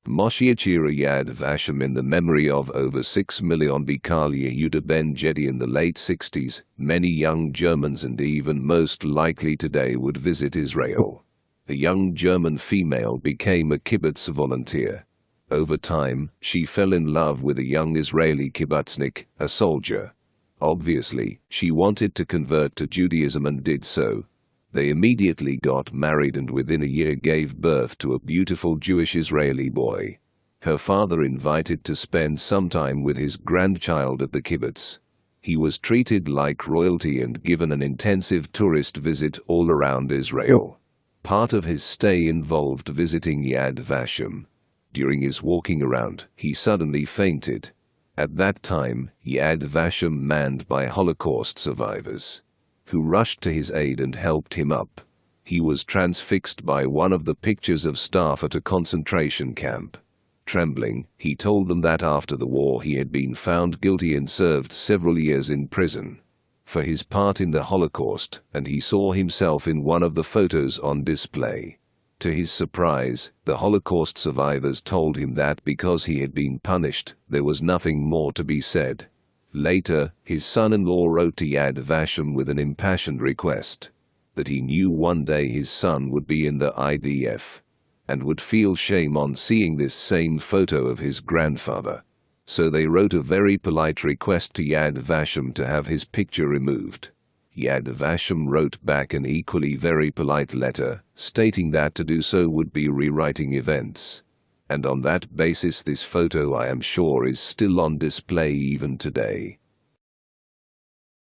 MoShiach Era Yad Vashem in the memory of over 6 million Karl Yehuda Ben-Jedi in the late 60s, many young Germans and even most likely today would visit Israel. A young German female became a kibbutz volunteer. Over time, she fell in love with a young Israeli kibbutznik, a soldier. Obviously, she wanted to convert to Judaism and did so. They immediately got married and within a year gave birth to a beautiful Jewish Israeli boy. Her father invited to spend some time with his grandchild at the kibbutz. He was treated like royalty and given an intensive tourist visit all around Israel. Part of his stay involved visiting Yad Vashem. During his walking around, he suddenly fainted. At that time, Yad Vashem manned by Holocaust survivors, who rushed to his aid and helped him up. He was transfixed by one of the pictures of staff at a concentration camp. Trembling, he told them that after the war he had been found guilty and served several years in prison for his part in the Holocaust, and he saw himself in one of the photos on display. To his surprise, the Holocaust survivors told him that because he had been punished, there was nothing more to be said. Later, his son-in-law wrote to Yad Vashem with an impassioned request that he knew one day his son would be in the IDF and would feel shame on seeing this same photo of his grandfather. So they wrote a very polite request to Yad Vashem to have his picture removed. Yad Vashem wrote back an equally very polite letter, stating that to do so would be rewriting events. And on that basis this photo, I am sure, is still on display even today.